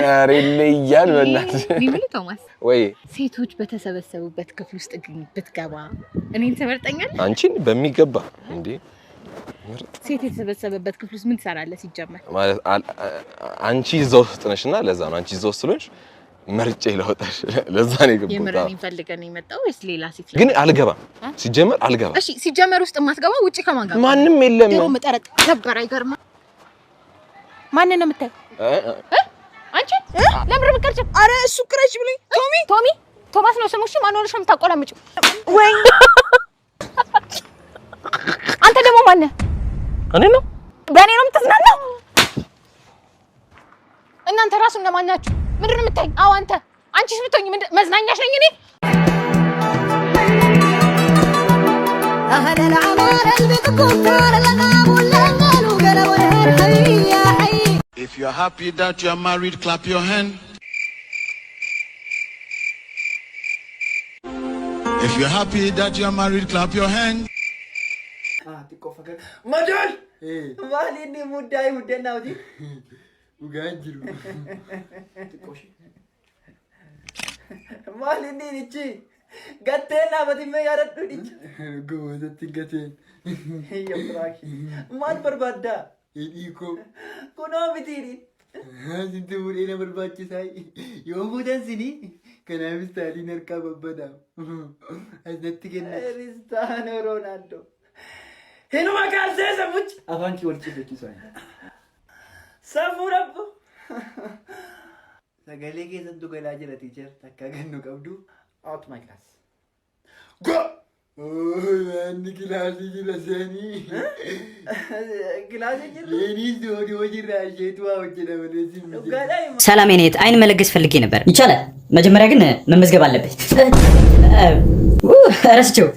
አሬልያን በእናትህ ቢብል ቶማስ ወይ ሴቶች በተሰበሰቡበት ክፍል ውስጥ ብትገባ እኔን ትመርጠኛለህ? አንቺን በሚገባ እንዴ ሴት የተሰበሰበበት ክፍል ውስጥ ምን ትሰራለህ ሲጀመር? ማለት አንቺ እዛው ውስጥ ነሽና ለዛ ነው አንቺ እዛው ስለሆንሽ መርጬ ለወጣሽ ለዛ ነው የገባው። የምረን ይፈልገን የመጣው ወይስ ሌላ ሴት? ግን አልገባም ሲጀመር አልገባም። እሺ ሲጀመር ውስጥ የማትገባው ውጪ ከማን ጋር? ማንንም የለም። ድሮ መጠረጥ ነበር አይገርም? ማን ነው የምታይ? አንቺ ለምን ብትቀርጭ? አረ እሱ ክረሽ ብለኝ ቶማስ ነው ስሙሽ። ማን ሆነሽ ነው የምታቆላምጪው? ወይ አንተ ደግሞ ማን ነህ? እኔ ነው በእኔ ነው የምትዝናናው? እናንተ ራሱ እንደማን ናችሁ? ምንድነው የምታይ? አዎ አንቺስ ብትሆኚ መዝናኛሽ ነኝ እኔ? አህለል አማረል ቢትኩታር ለና ወለናሉ ገለወል ሀይያ ሀይ If you're happy that you're married, clap your hand. If you're happy that you're married, clap your hand. Tiko fakar. Majul. Wali ni mudai mudena uji. Uganjiru. Tiko shi. Wali ni nichi. Gatte na badi me yarat tu nichi. Go zati gatte. Iya praki. Man berbada. Iko. Kuno bitiri. Sintu ina berbaca saya. Yo budan sini. Kenapa tadi nerka babada? Azat kena. Cristiano Ronaldo. Hinu makar saya sebut. Avan ki orci beki saya. Samurab. Sagale ke sentu gelajar teacher. Takkan nu kabdu. Out my class. Go. Oh, ani kilasi jilasani. Kilasi jilas. Ini studio jirashe tu awak cina melezi. ሰላም የኔት አይን መለገስ ፈልጌ ነበር። ይቻላል? መጀመሪያ ግን መመዝገብ አለበት። ረስቼው።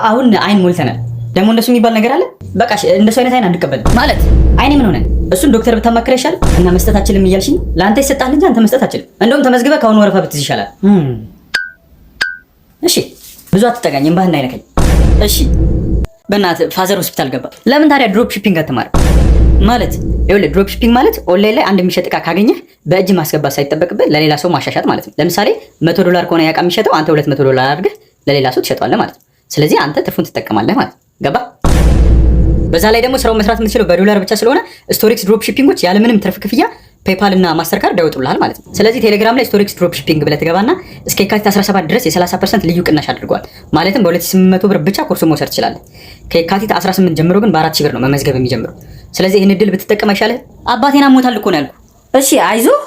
አሁን አይን ሞልተናል። ደግሞ እንደሱ የሚባል ነገር አለ? በቃ እንደሱ አይነት አይን አንቀበል ማለት። አይኔ ምን ሆነ? እሱን ዶክተር ብታማክር ይሻላል። እና መስጠት አችልም እያልሽኝ? ለአንተ ይሰጣል እንጂ አንተ መስጠት አችልም። እንደውም ተመዝግበህ ከአሁኑ ወረፋ ብትይዝ ይሻላል። እሺ ብዙ አትጠጋኝ፣ እምባህን አይነካኝ። እሺ በእናትህ ፋዘር ሆስፒታል ገባ። ለምን ታዲያ ድሮፕ ሺፒንግ አትማርም? ማለት ይኸውልህ ድሮፕ ሺፒንግ ማለት ኦንላይን ላይ አንድ የሚሸጥ እቃ ካገኘህ በእጅ ማስገባት ሳይጠበቅብህ ለሌላ ሰው ማሻሻጥ ማለት ነው። ለምሳሌ $100 ከሆነ ያ እቃ የሚሸጠው አንተ $200 አድርገህ ለሌላ ሰው ትሸጠዋለህ ማለት ነው። ስለዚህ አንተ ትርፉን ትጠቀማለህ ማለት ነው። ገባ? በዛ ላይ ደግሞ ስራው መስራት የምትችለው በዶላር ብቻ ስለሆነ ስቶሪክስ ድሮፕ ሺፒንጎች ያለምንም ትርፍ ክፍያ ፔፓል እና ማስተርካርድ ያወጡልሃል ማለት ነው። ስለዚህ ቴሌግራም ላይ ስቶሪክስ ድሮፕ ሺፒንግ ብለህ ትገባና እስከ የካቲት 17 ድረስ የ30% ልዩ ቅናሽ አድርገዋል። ማለትም በ2800 ብር ብቻ ኮርሱን መውሰድ ትችላለህ። ከየካቲት 18 ጀምሮ ግን በ4000 ብር ነው መመዝገብ የሚጀምረው። ስለዚህ ይህን እድል ብትጠቀም አይሻልህ? አባቴን አሞታል እኮ ነው ያልኩህ። እሺ አይዞህ